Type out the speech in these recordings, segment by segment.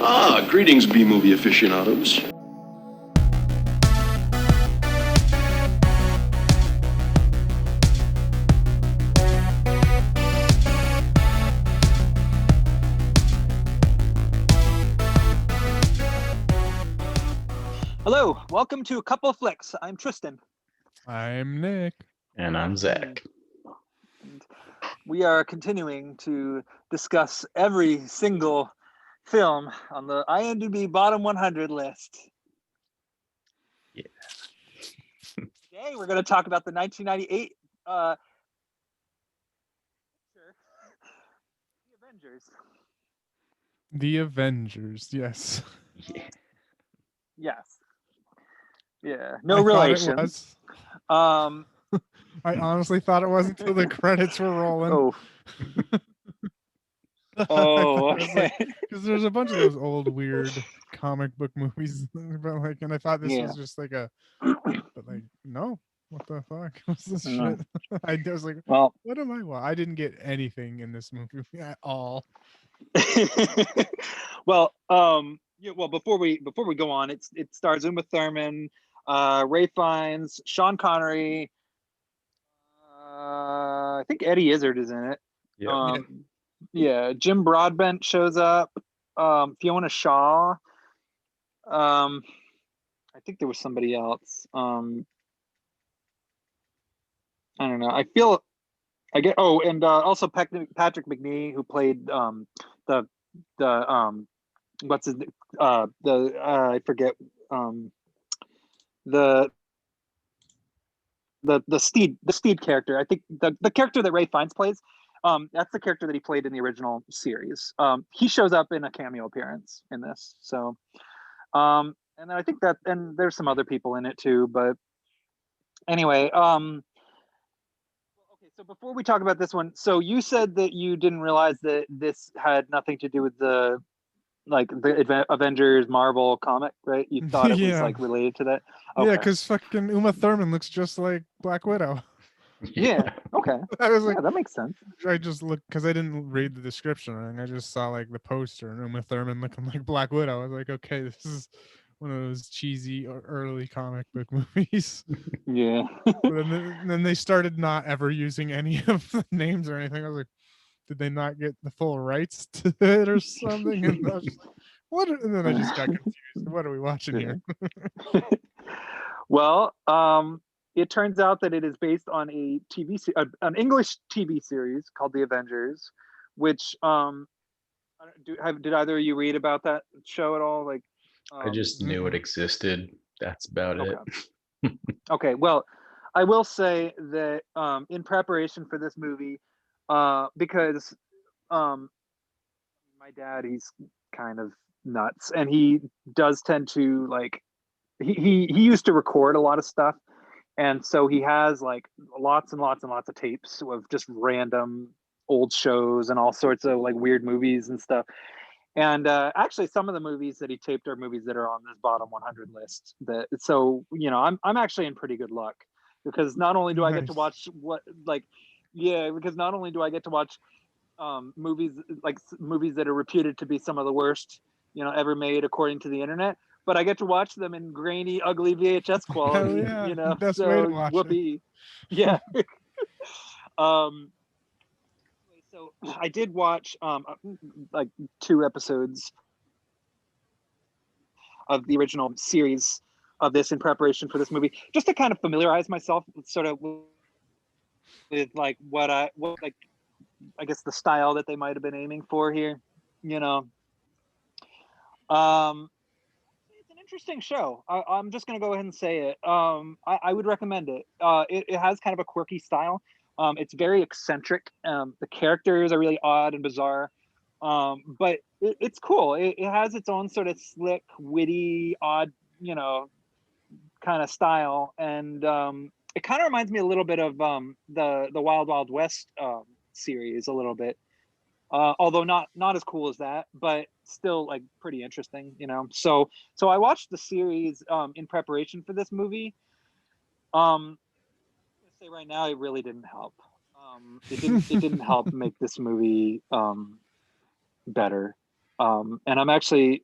Greetings, B-movie aficionados. Hello, welcome to A Couple of Flicks. I'm Tristan. I'm Nick. And I'm Zach. And we are continuing to discuss every single film on the IMDb bottom 100 list. Yeah. Today we're going to talk about the 1998 The Avengers. The Avengers, yes. Yeah. Yes. Yeah, no I relation. Thought it was. I honestly thought it was until the credits were rolling. Oh. Oh, okay. Because there's a bunch of those old weird comic book movies, but like, and I thought this was just like a, but like, no, what the fuck was this shit? I was like, well, what am I? Well, I didn't get anything in this movie at all. Well, well, before we go on, it stars Uma Thurman, Ray Fiennes, Sean Connery. I think Eddie Izzard is in it. Yeah, Jim Broadbent shows up. Fiona Shaw. I think there was somebody else. I don't know. And also Patrick McNee, who played what's his I forget the Steed character. I think the character that Ray Fiennes plays, that's the character that he played in the original series. He shows up in a cameo appearance in this. So and then I think that, and there's some other people in it too, but anyway, okay, so before we talk about this one, so you said that you didn't realize that this had nothing to do with the Avengers Marvel comic, right? You thought it was like related to that? Okay. Yeah, because fucking Uma Thurman looks just like Black Widow. Yeah. Okay. I was like, yeah, that makes sense. I just looked because I didn't read the description, and I just saw like the poster and Uma Thurman looking like Black Widow. I was like, okay, this is one of those cheesy early comic book movies. Yeah. then they started not ever using any of the names or anything. I was like, did they not get the full rights to it or something? And I was just like, what? And then I just got confused. What are we watching here? Well, it turns out that it is based on a an English TV series called The Avengers, which did either of you read about that show at all? Like, I just knew it existed. That's about it. Okay. Well, I will say that in preparation for this movie, because my dad, he's kind of nuts, and he does tend to like he used to record a lot of stuff, and so he has like lots and lots and lots of tapes of just random old shows and all sorts of like weird movies and stuff. And actually some of the movies that he taped are movies that are on this bottom 100 list. So I'm actually in pretty good luck, because not only do I get to watch because not only do I get to watch movies that are reputed to be some of the worst ever made according to the internet, but I get to watch them in grainy, ugly VHS quality. Yeah, best so way to watch whoopee. Yeah. So I did watch like 2 episodes of the original series of this in preparation for this movie, just to kind of familiarize myself sort of with like what I guess the style that they might have been aiming for here. It's an interesting show. I'm just going to go ahead and say it. I would recommend it. It has kind of a quirky style. It's very eccentric. The characters are really odd and bizarre, but it's cool. It has its own sort of slick, witty, odd, kind of style, and it kind of reminds me a little bit of the Wild Wild West series a little bit, although not as cool as that, but still like pretty interesting. So I watched the series in preparation for this movie. Say right now, it really didn't help. It didn't help make this movie better. And I'm actually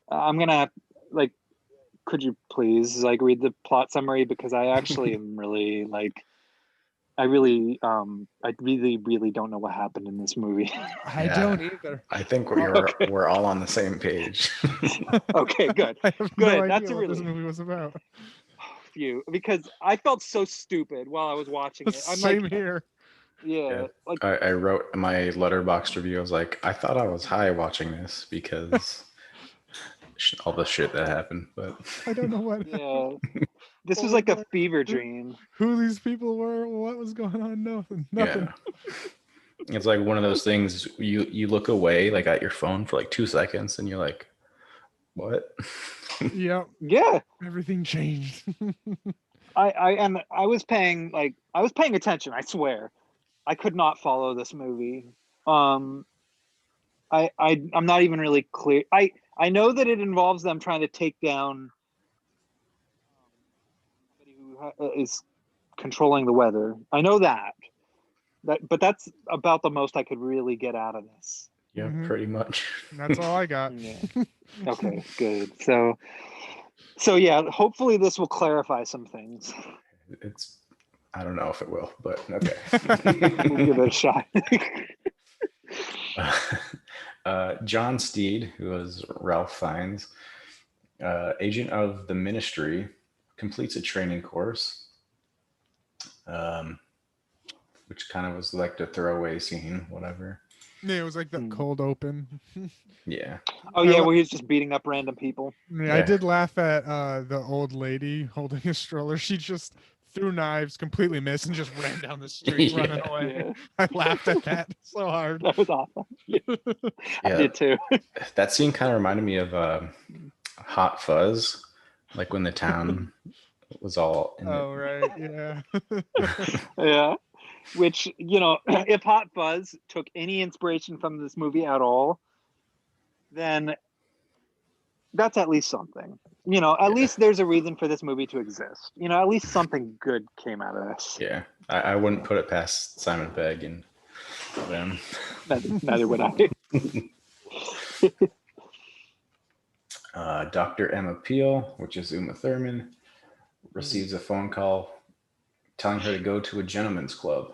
I'm gonna like. Could you please like read the plot summary, because I actually am really like. I really don't know what happened in this movie. I Yeah. don't either. I think Okay. we're all on the same page. Okay, good. I have Good, no idea that's a what this relief. movie was about. Few, because I felt so stupid while I was watching it. I'm Same like, here. yeah, like I wrote my letterbox review. I was like, I thought I was high watching this because all the shit that happened. But I don't know what. yeah, this was What like a was fever dream. who these people were, what was going on. Nothing. yeah, it's like one of those things. You look away like at your phone for like 2 seconds, and you're like, what? Yep. Yeah, Everything changed. I was paying attention. I swear, I could not follow this movie. I'm not even really clear. I know that it involves them trying to take down somebody who is controlling the weather. I know that, but that's about the most I could really get out of this. Yeah, Mhm. pretty much. That's all I got. Yeah. Okay, good. So yeah, hopefully this will clarify some things. It's I don't know if it will, but okay. We'll give it a shot. John Steed, who was Ralph Fiennes, agent of the Ministry, completes a training course, which kind of was like the throwaway scene, whatever. Yeah, it was like the cold open. Yeah. Oh yeah, where he's just beating up random people. Yeah, I did laugh at the old lady holding a stroller. She just threw knives, completely missed, and just ran down the street Yeah. running away. Yeah. I laughed at that so hard. That was awesome. Yeah. I Yeah. did too. That scene kind of reminded me of Hot Fuzz, like when the town was all in Oh right, yeah. Yeah. Which, if Hot Fuzz took any inspiration from this movie at all, then that's at least something. At least there's a reason for this movie to exist. At least something good came out of this. Yeah. I wouldn't put it past Simon Pegg and them. Neither would I. Dr. Emma Peel, which is Uma Thurman, receives a phone call telling her to go to a gentleman's club.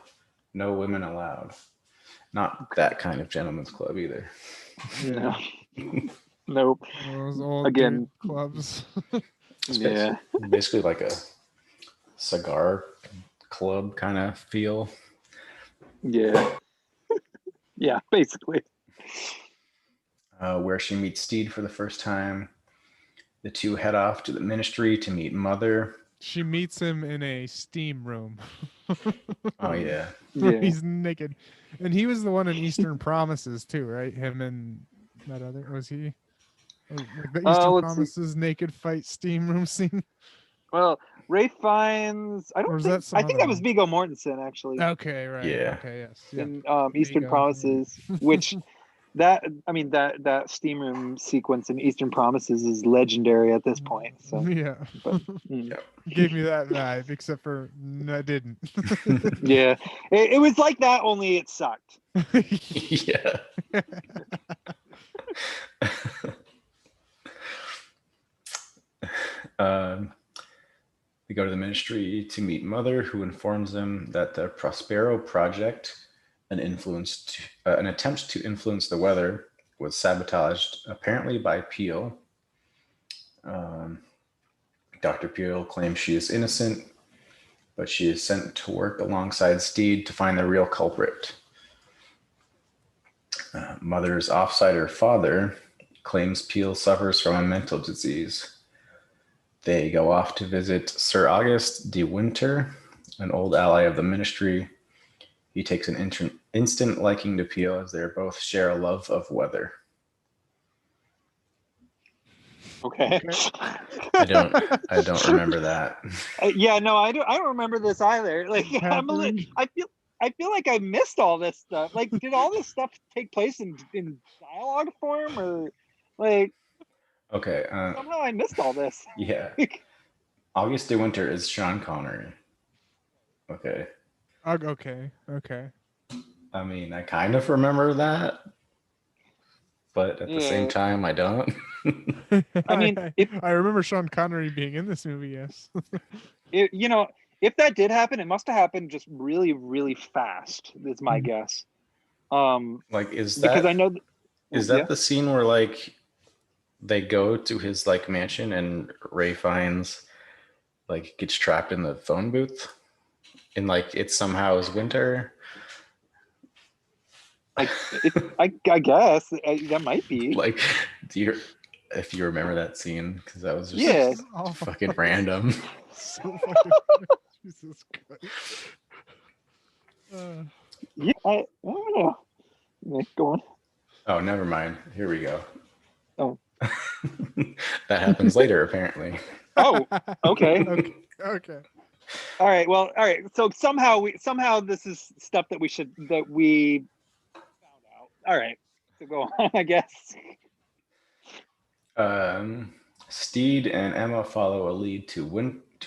No women allowed. Not that kind of gentleman's club either. No. Nope. Those old Again. dude clubs. Yeah. Basically like a cigar club kind of feel. Yeah. Yeah, basically. Where she meets Steed for the first time. The two head off to the Ministry to meet Mother. She meets him in a steam room. Oh yeah. Yeah. He's naked. And he was the one in Eastern Promises too, right? Him and that other, was he? Like the Eastern let's see. Promises naked fight steam room scene. Well, Ray Fiennes. I Or don't was think. that some I think other that was one? Viggo Mortensen actually Okay, right. Yeah. Okay, yes. Yeah. in Eastern Viggo, Promises, which that steam room sequence in Eastern Promises is legendary at this point. So Yeah. mm. Gave me that vibe, except for no, I didn't. Yeah, it was like that. Only it sucked. Yeah. They go to the Ministry to meet Mother, who informs them that the Prospero Project, an attempt to influence the weather, was sabotaged apparently by Peel. Dr. Peel claims she is innocent, but she is sent to work alongside Steed to find the real culprit. Mother's offsider father claims Peel suffers from a mental disease. They go off to visit Sir August de Winter, an old ally of the Ministry. He takes an instant liking to Peel as they both share a love of weather. Okay. I don't remember that. Yeah, no, I don't remember this either. Like, I feel like I missed all this stuff. Like, did all this stuff take place in dialogue form, or like? Okay. Somehow I missed all this. Yeah. August de Winter is Sean Connery. Okay. Okay. I mean, I kind of remember that, but at the same time, I don't. I mean, I remember Sean Connery being in this movie. Yes. you know, if that did happen, it must have happened just really, really fast. Is my Mhm. guess. Like, is Because I that know, is yeah. that the scene where like they go to his like mansion and Ray finds like gets trapped in the phone booth and like it somehow is winter? I guess that might be. Like, do you if you remember that scene? Because that was just Yeah. Oh, fucking random. so fucking Jesus Christ. Yeah, I don't know. Yeah, go on. Oh, never mind. Here we go. Oh. That happens later, apparently. Oh, okay. Okay. All right. Well, all right. So somehow this is stuff that we found out. All right. So go on, I guess. Steed and Emma follow a lead to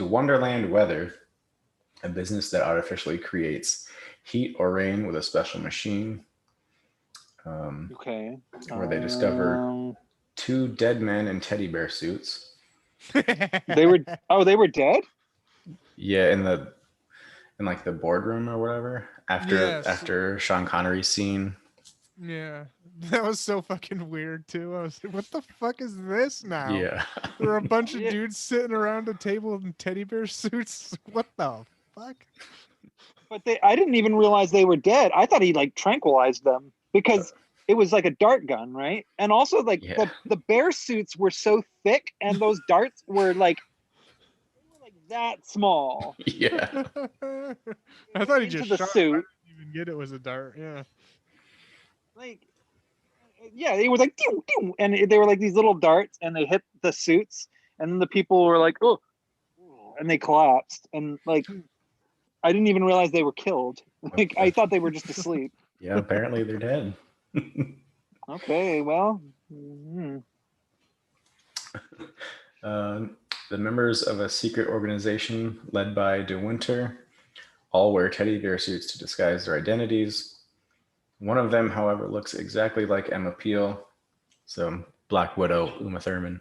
Wonderland Weather, a business that artificially creates heat or rain with a special machine. Okay. Where they discover 2 dead men in teddy bear suits. They were dead? Yeah, in like the boardroom or whatever. Yes. After Sean Connery's scene. Yeah, that was so fucking weird too. I was like, "What the fuck is this now?" Yeah. There were a bunch of Yeah. dudes sitting around a table in teddy bear suits. What the fuck? But I didn't even realize they were dead. I thought he like tranquilized them because it was like a dart gun, right? And also like Yeah. the bear suits were so thick and those darts were like that small. Yeah. I thought he Into just the shot. suit. I didn't even get it was a dart. Yeah. Like yeah, it was like pew, pew, and they were like these little darts and they hit the suits and then the people were like, oh, and they collapsed and like I didn't even realize they were killed. Like I thought they were just asleep. Yeah, apparently they're dead. Okay, well, mm-hmm. The members of a secret organization led by De Winter all wear teddy bear suits to disguise their identities. One of them, however, looks exactly like Emma Peel, so Black Widow, Uma Thurman.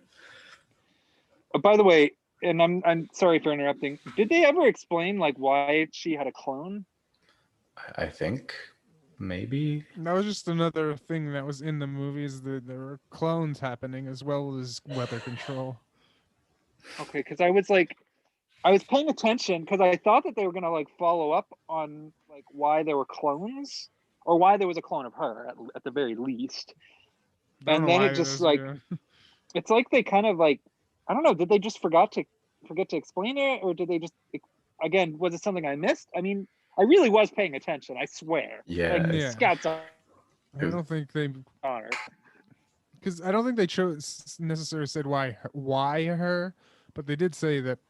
By the way, and I'm sorry for interrupting. Did they ever explain like why she had a clone? I think maybe. That was just another thing that was in the movies. There were clones happening as well as weather control. Okay, because I was paying attention because I thought that they were gonna like follow up on like why there were clones or why there was a clone of her at the very least. I don't And know then why it just those- like yeah. it's like they kind of like I don't know. Did they just forget to explain it, or did they just again? Was it something I missed? I mean, I really was paying attention. I swear. Yeah. Like Yeah. scouts on I don't think they her. because I don't think they necessarily said why her, but they did say that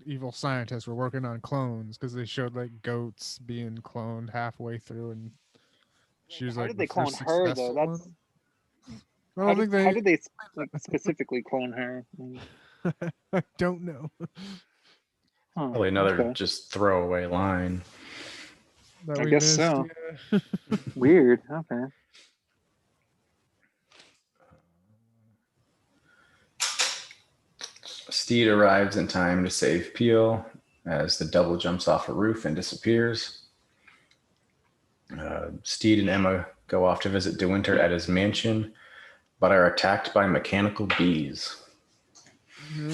evil scientists were working on clones because they showed like goats being cloned halfway through, and she was How like did the they clone first her though? successful That's one. I don't think how they. did they like specifically clone her? I don't know. Huh, Probably another okay. just throwaway line. That I we guess missed. so. Yeah. Weird. Okay. Steed arrives in time to save Peel as the double jumps off a roof and disappears. Steed and Emma go off to visit De Winter at his mansion, but are attacked by mechanical bees.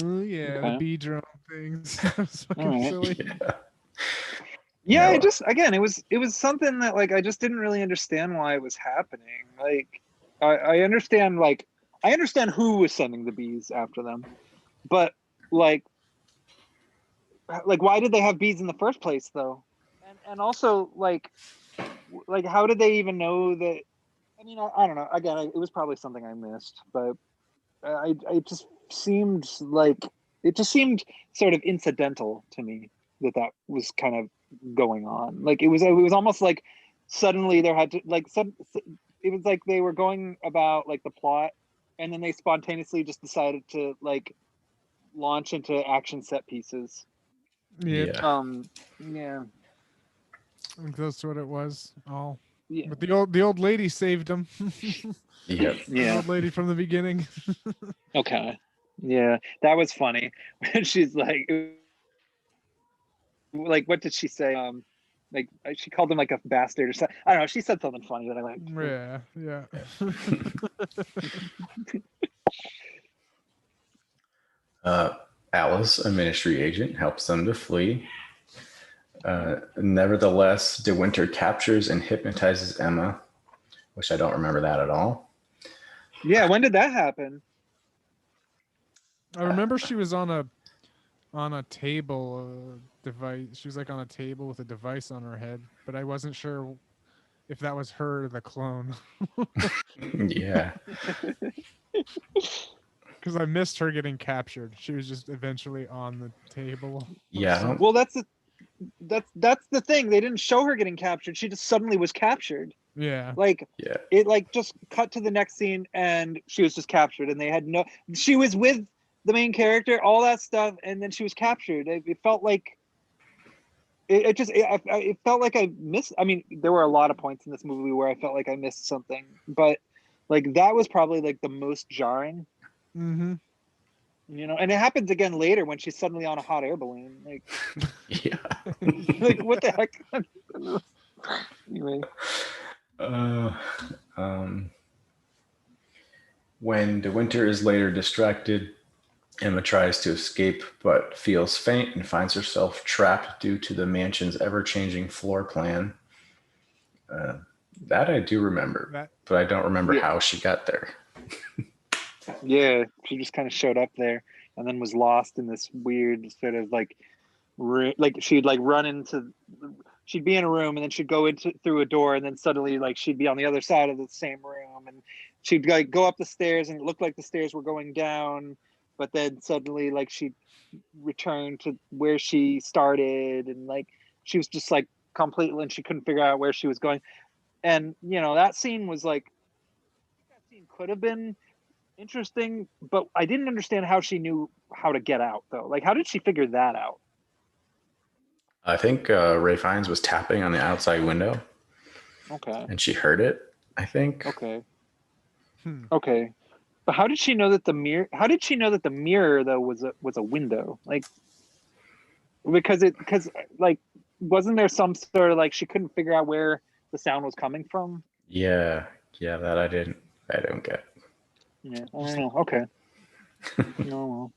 Oh yeah, the Okay. bee drone things. That was fucking Alright. silly. Yeah, No. I just again it was something that like I just didn't really understand why it was happening. Like I understand I understand who was sending the bees after them, but like why did they have bees in the first place though? And also like how did they even know that? I mean I don't know. Again, it was probably something I missed, but I just seemed like it just seemed sort of incidental to me that was kind of going on. Like it was almost like suddenly there had to like it was like they were going about like the plot and then they spontaneously just decided to like launch into action set pieces. Yeah, Yeah. Yeah. I think that's what it was. All. Yeah. But the old lady saved him. Yep. The Yeah. old lady from the beginning. Okay. Yeah, that was funny. When she's like, what did she say? Like she called him like a bastard or something. I don't know. She said something funny that I liked. Yeah, yeah. Alice, a ministry agent, helps them to flee. Nevertheless, De Winter captures and hypnotizes Emma, which I don't remember that at all. Yeah, when did that happen? I remember she was on a table device. She was like on a table with a device on her head, but I wasn't sure if that was her, the clone, Yeah. because I missed her getting captured. She was just eventually on the table. Yeah. I don't- Well, that's the thing. They didn't show her getting captured. She just suddenly was captured. Yeah. Like Yeah. it like just cut to the next scene and she was just captured and they had no. She was with the main character, all that stuff, and then she was captured. It felt like. It felt like I missed. I mean, there were a lot of points in this movie where I felt like I missed something, but like that was probably like the most jarring. Mm-hmm. You know, and it happens again later when she's suddenly on a hot air balloon. Like, Yeah. like what the heck? Anyway, when De Winter is later distracted, Emma tries to escape but feels faint and finds herself trapped due to the mansion's ever-changing floor plan. That I do remember, but I don't remember how she got there. yeah, she just kind of showed up there and then was lost in this weird sort of like she'd like run into. She'd be in a room and then she'd go into through a door and then suddenly like she'd be on the other side of the same room and she'd like go up the stairs and it looked like the stairs were going down, but then suddenly like she'd return to where she started and like she was just like completely and she couldn't figure out where she was going. And you know, that scene was like that scene could have been interesting, but I didn't understand how she knew how to get out though. Like how did she figure that out? I think Ray Fiennes was tapping on the outside window. Okay. And she heard it, I think. Okay. Okay. But how did she know that the mirror? How did she know that the mirror though was a window? Like, because like wasn't there some sort of like she couldn't figure out where the sound was coming from? Yeah, that I don't get. Yeah, I don't know. Okay. No.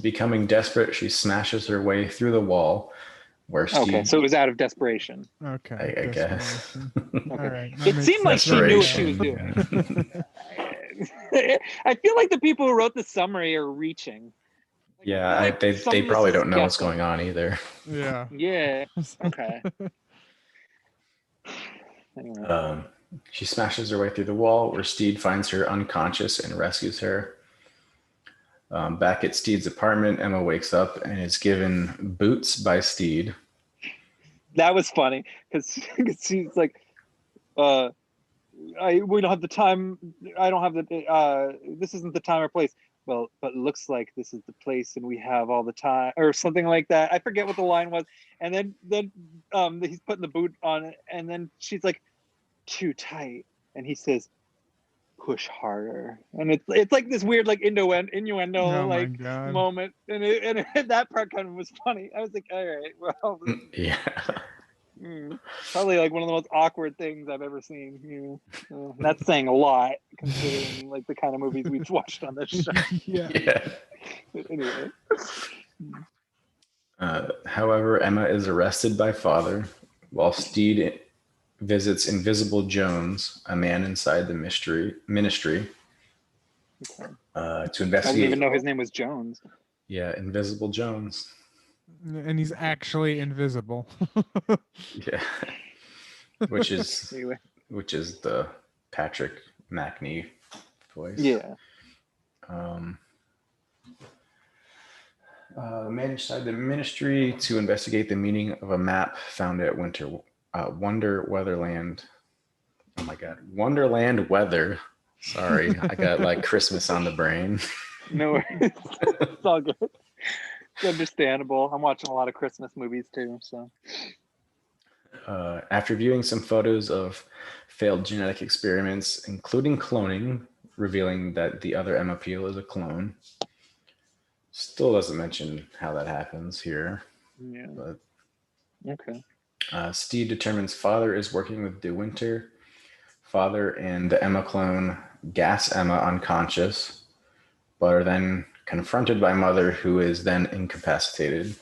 Becoming desperate, she smashes her way through the wall. Where Steve, okay, so it was out of desperation. Okay. I guess. All right. It seemed like she knew what she was doing. I feel like the people who wrote the summary are reaching. Like, Yeah, like they some of this probably is don't know what's guessing. going on either. Yeah. Yeah. Okay. Anyway. She smashes her way through the wall where Steed finds her unconscious and rescues her. Back at Steed's apartment, Emma wakes up and is given boots by Steed. That was funny because she's like, we don't have the time. I don't have the. This isn't the time or place. Well, but it looks like this is the place, and we have all the time, or something like that. I forget what the line was. And then he's putting the boot on it, and then she's like, too tight, and he says, push harder, and it's like this weird like innuendo like moment, and that part kind of was funny. I was like, all right, well, yeah. Probably like one of the most awkward things I've ever seen. That's saying a lot considering like the kind of movies we've watched on this show. Yeah. Anyway. However, Emma is arrested by Father while Steed visits Invisible Jones, a man inside the ministry, Okay. to investigate. I didn't even know his name was Jones. Yeah, Invisible Jones. And he's actually invisible. Yeah, which is the Patrick McNee voice. Yeah. Man inside the ministry to investigate the meaning of a map found at Wonder Weatherland. Oh my God, Wonderland Weather. Sorry, I got like Christmas on the brain. No worries. It's all good. understandable. I'm watching a lot of Christmas movies too, so. After viewing some photos of failed genetic experiments, including cloning, revealing that the other Emma Peel is a clone. Still doesn't mention how that happens here. Yeah. But Okay. Steve determines father is working with De Winter. Father and the Emma clone gas Emma unconscious, but are then confronted by mother, who is then incapacitated.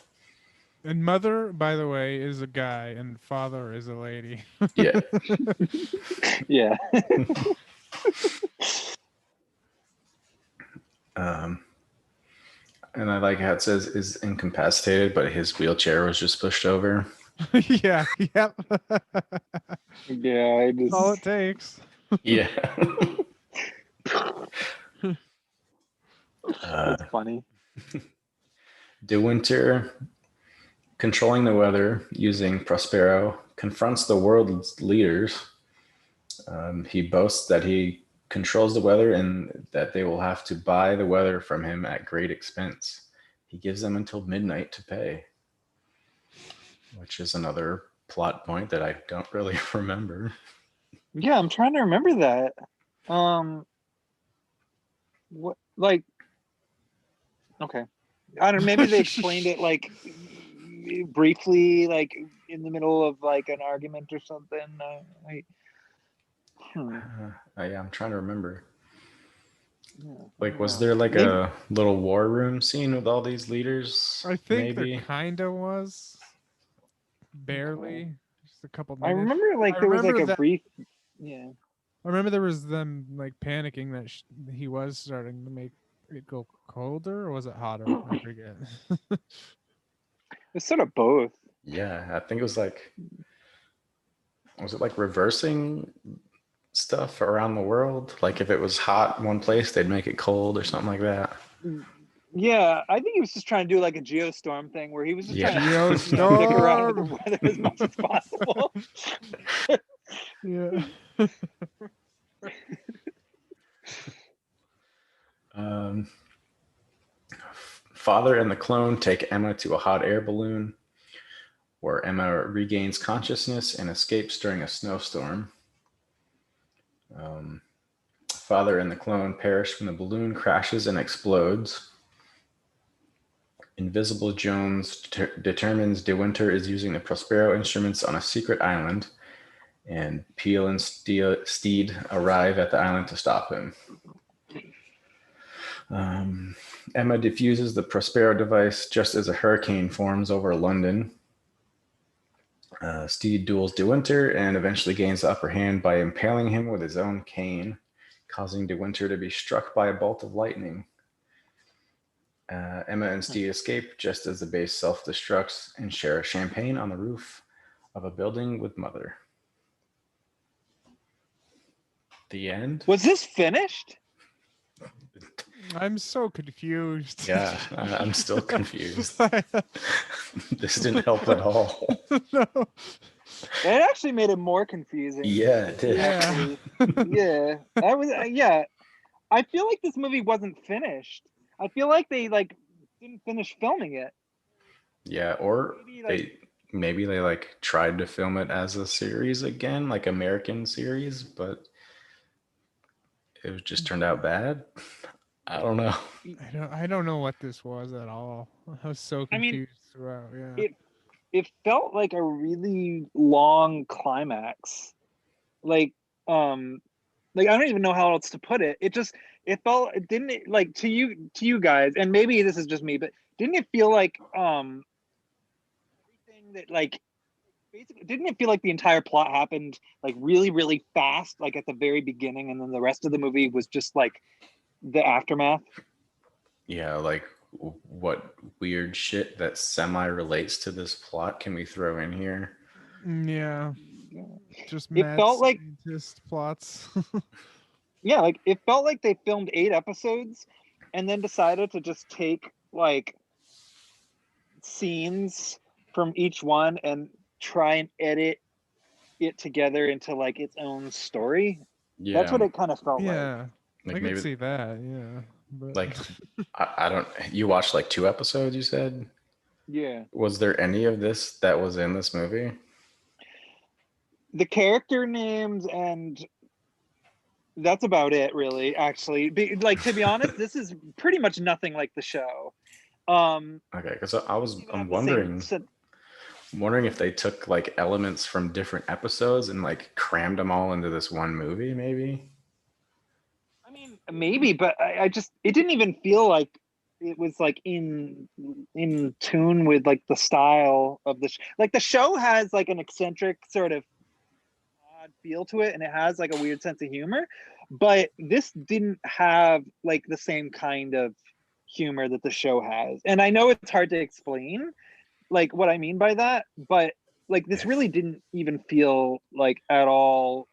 And mother, by the way, is a guy, and father is a lady. Yeah. Yeah. And I like how it says is incapacitated, but his wheelchair was just pushed over. Yeah. Yep. Yeah. I That's all it just. takes. Yeah. That's funny. De Winter, controlling the weather using Prospero, confronts the world's leaders. He boasts that he controls the weather and that they will have to buy the weather from him at great expense. He gives them until midnight to pay, which is another plot point that I don't really remember. Yeah, I'm trying to remember that. What, like, okay. I don't know, maybe they explained it like briefly, like in the middle of like an argument or something. Yeah, I'm trying to remember. Yeah, Like, was know. there like Maybe- a little war room scene with all these leaders? I think maybe? there kind of was. Barely. Just a couple I minutes. remember like I there was like remember a that- brief. Yeah. I remember there was them like panicking that he was starting to make it go colder, or was it hotter? I forget. It's sort of both. Yeah, I think it was like, was it like reversing stuff around the world? Like if it was hot in one place, they'd make it cold or something like that. Yeah, I think he was just trying to do like a geostorm thing where he was just Yeah. trying to dick around with the weather as much as possible. Yeah. Father and the clone take Emma to a hot air balloon where Emma regains consciousness and escapes during a snowstorm. Father and the clone perish when the balloon crashes and explodes. Invisible Jones determines De Winter is using the Prospero instruments on a secret island, and Peel and Steed arrive at the island to stop him. Emma defuses the Prospero device just as a hurricane forms over London. Steed duels De Winter and eventually gains the upper hand by impaling him with his own cane, causing De Winter to be struck by a bolt of lightning. Emma and Steed escape just as the base self-destructs and share champagne on the roof of a building with Mother. The end? Was this finished? I'm so confused. Yeah, I'm still confused. This didn't help at all. No. It actually made it more confusing. Yeah, it did. Yeah. Yeah. That was yeah. I feel like this movie wasn't finished. I feel like they like didn't finish filming it. Yeah, or Maybe, they like tried to film it as a series again, like American series, but it just turned out bad. I don't know. I don't know what this was at all. I was so I mean, confused throughout. Yeah. It felt like a really long climax. Like I don't even know how else to put it. It didn't it, like to you guys, and maybe this is just me, but didn't it feel like everything that like basically didn't it feel like the entire plot happened like really, really fast, like at the very beginning, and then the rest of the movie was just like the aftermath? Yeah, like what weird shit that semi relates to this plot can we throw in here? Yeah. Just It mad felt like scientist plots. yeah, like it felt like they filmed 8 episodes and then decided to just take like scenes from each one and try and edit it together into like its own story. Yeah, That's what it kind of felt like. Yeah. like I maybe could see that. Yeah. But Like, I don't. You watched like 2 episodes. You said. Yeah. Was there any of this that was in this movie? The character names, and that's about it, really. Actually, like, to be honest, this is pretty much nothing like the show. Okay, because Even I'm have the same wondering if they took like elements from different episodes and like crammed them all into this one movie, maybe. I mean, maybe, but I just, it didn't even feel like it was like in tune with like the style of like the show has like an eccentric sort of odd feel to it, and it has like a weird sense of humor, but this didn't have like the same kind of humor that the show has. And I know it's hard to explain like what I mean by that, but like this really didn't even feel like at all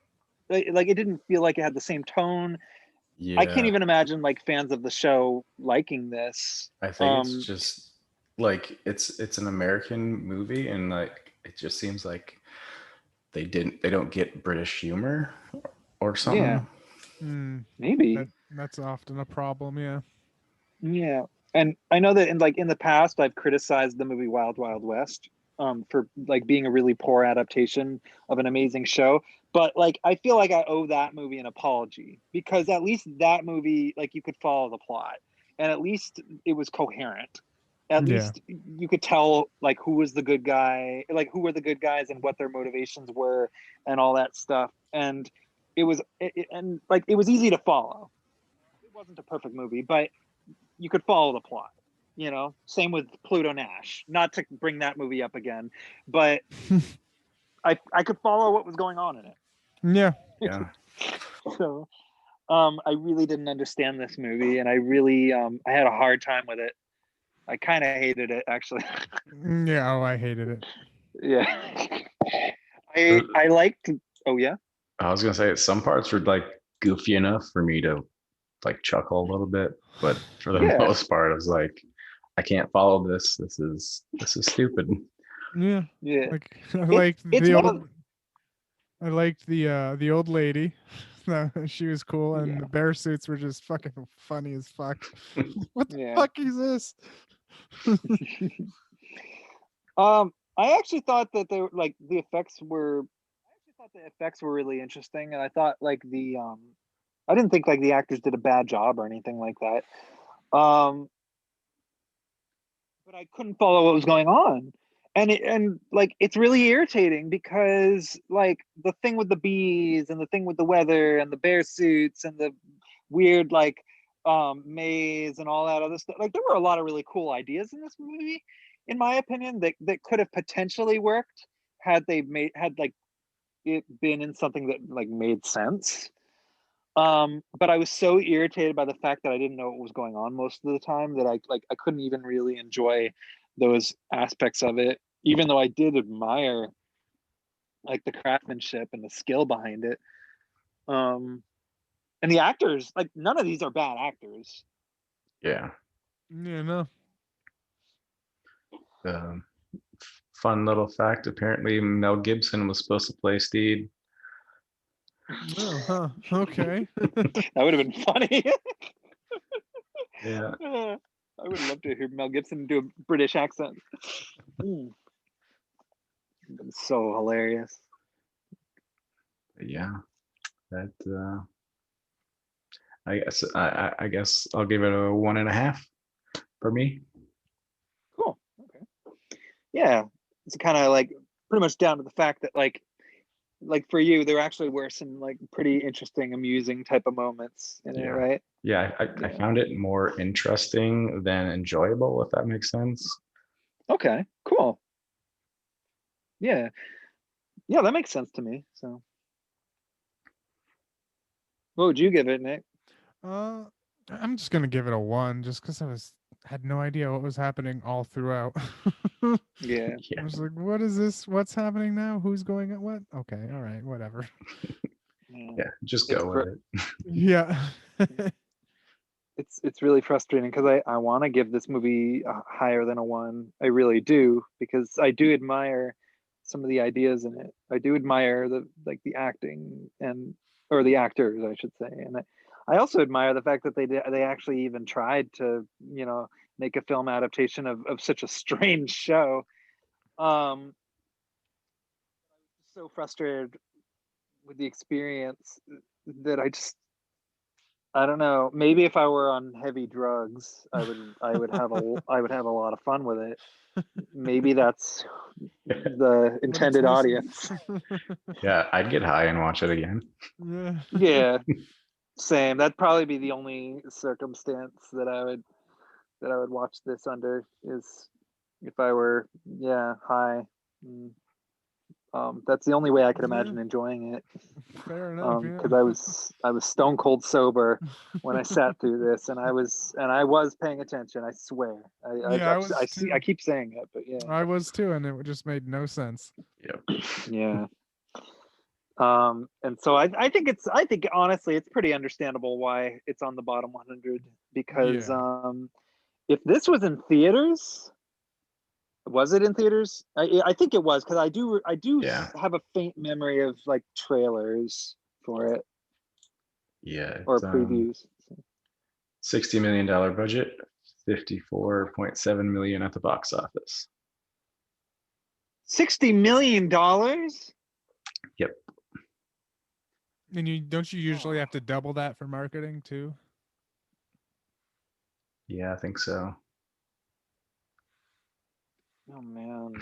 like it didn't feel like it had the same tone. I can't Yeah, even imagine like fans of the show liking this. I think it's just like it's an American movie, and like it just seems like they don't get British humor or Yeah, something. maybe. that's often a problem. Yeah. Yeah. And I know that in the past I've criticized the movie Wild Wild West for like being a really poor adaptation of an amazing show. But like I feel like I owe that movie an apology, because at least that movie, like, you could follow the plot, and at least it was coherent. At Yeah. least you could tell like who was the good guy, like who were the good guys and what their motivations were and all that stuff. And and like it was easy to follow. It wasn't a perfect movie, but you could follow the plot. Same with Pluto Nash. Not to bring that movie up again, but I could follow what was going on in it. Yeah. Yeah, So I really didn't understand this movie, and I really I had a hard time with it. I kind of hated it, actually. Yeah. Oh, I hated it. Yeah. I liked. Oh yeah. I was gonna say some parts were like goofy enough for me to like chuckle a little bit, but for the Yeah. most part, I was like, I can't follow this. This is stupid. Yeah. Yeah. Like I liked It's the one old. of. I liked the old lady. She was cool, and Yeah. the bear suits were just fucking funny as fuck. What the Yeah. fuck is this? I actually thought that they were like the effects were. I actually thought the effects were really interesting, and I thought like I didn't think like the actors did a bad job or anything like that. But I couldn't follow what was going on. And like it's really irritating, because like the thing with the bees and the thing with the weather and the bear suits and the weird like maze and all that other stuff, like there were a lot of really cool ideas in this movie, in my opinion, that could have potentially worked had like it been in something that like made sense. But I was so irritated by the fact that I didn't know what was going on most of the time, that I couldn't even really enjoy those aspects of it, even though I did admire like the craftsmanship and the skill behind it. Um, and the actors, like none of these are bad actors. Yeah. Yeah. No. Um, Fun little fact. Apparently, Mel Gibson was supposed to play Steed. Oh, huh. Okay. That would have been funny. Yeah. I would love to hear Mel Gibson do a British accent. So hilarious. Yeah. That. I guess I'll give it a 1.5 for me. Cool. Okay. Yeah, it's kind of like pretty much down to the fact that like for you, there actually were some like pretty interesting, amusing type of moments in it, Yeah. right? Yeah, I found it more interesting than enjoyable, if that makes sense. Okay, cool. Yeah, yeah, that makes sense to me. So, what would you give it, Nick? Uh, I'm just gonna give it a 1, just because had no idea what was happening all throughout. Yeah, I Yeah. was like, what is this? What's happening now? Who's going at what? Okay, all right, whatever. Yeah, just It's go with it. Yeah. it's really frustrating, because I want to give this movie higher than a 1. I really do, because I do admire some of the ideas in it. I do admire the acting, or the actors, I should say, and I also admire the fact that they actually even tried to, make a film adaptation of such a strange show. So frustrated with the experience that I don't know. Maybe if I were on heavy drugs, I would have a lot of fun with it. Maybe that's the intended audience. Yeah, I'd get high and watch it again. Yeah. Yeah, same. That'd probably be the only circumstance that I would watch this under, is if I were high. Mm. That's the only way I could imagine enjoying it. Fair enough. Because I was stone cold sober when I sat through this, and I was paying attention. I swear. I keep saying it, but yeah. I was too, and it just made no sense. Yep. Yeah. And so I think honestly it's pretty understandable why it's on the bottom 100, because if this was in theaters, was it in theaters? I think it was, because I do have a faint memory of like trailers for it. Yeah. Or previews. $60 million budget, 54.7 million at the box office. $60 million? Yep. And don't you usually have to double that for marketing too? Yeah, I think so. Oh man.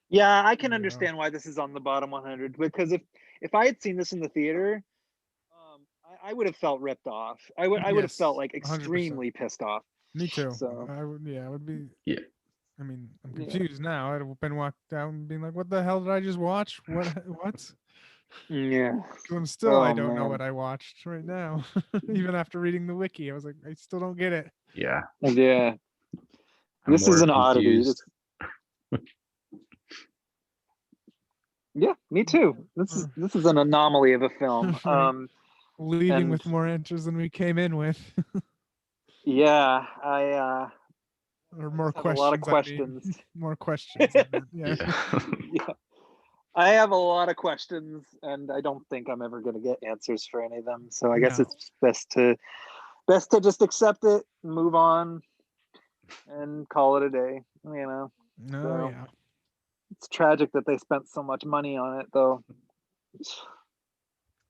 Yeah, I can understand why this is on the bottom 100, because if I had seen this in the theater, I would have felt ripped off. I would have felt like extremely 100%. pist off. Me too. So I would be. Yeah. I mean, I'm confused now. I'd have been walked out and being like, "What the hell did I just watch? What?" Yeah. And still, I don't know man. what I watched right now. Even after reading the wiki, I was like, I still don't get it. Yeah. Yeah. This is an oddity. Yeah, me too. This is an anomaly of a film. Leaving with more answers than we came in with. Yeah, or more questions. A lot of questions. More questions. Yeah. I have a lot of questions, and I don't think I'm ever going to get answers for any of them. So I guess it's best to just accept it, move on, and call it a day. No, so, it's tragic that they spent so much money on it, though.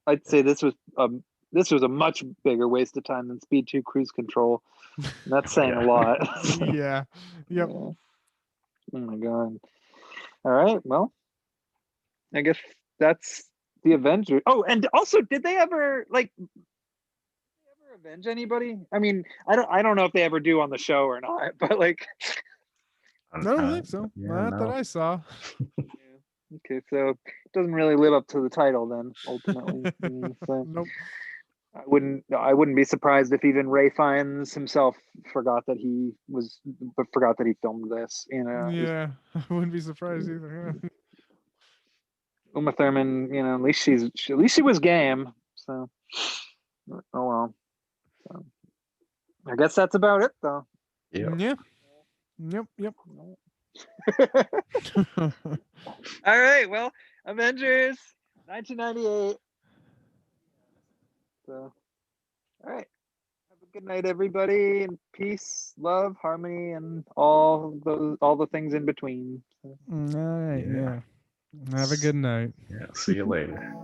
I'd say this was a much bigger waste of time than Speed 2 Cruise Control. And that's saying a lot. Yeah. Yep. Yeah. Oh my god. All right. Well, I guess that's the Avengers. Oh, and also, did they ever avenge anybody? I mean, I don't know if they ever do on the show or not, but like. I don't think so. Not that I saw. Okay, so it doesn't really live up to the title then, ultimately. So nope. I wouldn't be surprised if even Ray Fiennes himself forgot that he filmed this. Yeah, I wouldn't be surprised either. Yeah. Uma Thurman, at least she was game. So, oh well. So, I guess that's about it, though. Yeah. Yep. All right. Well, Avengers, 1998. So, all right. Have a good night, everybody, and peace, love, harmony, and all the things in between. All right. Yeah. Have a good night. Yeah. See you later.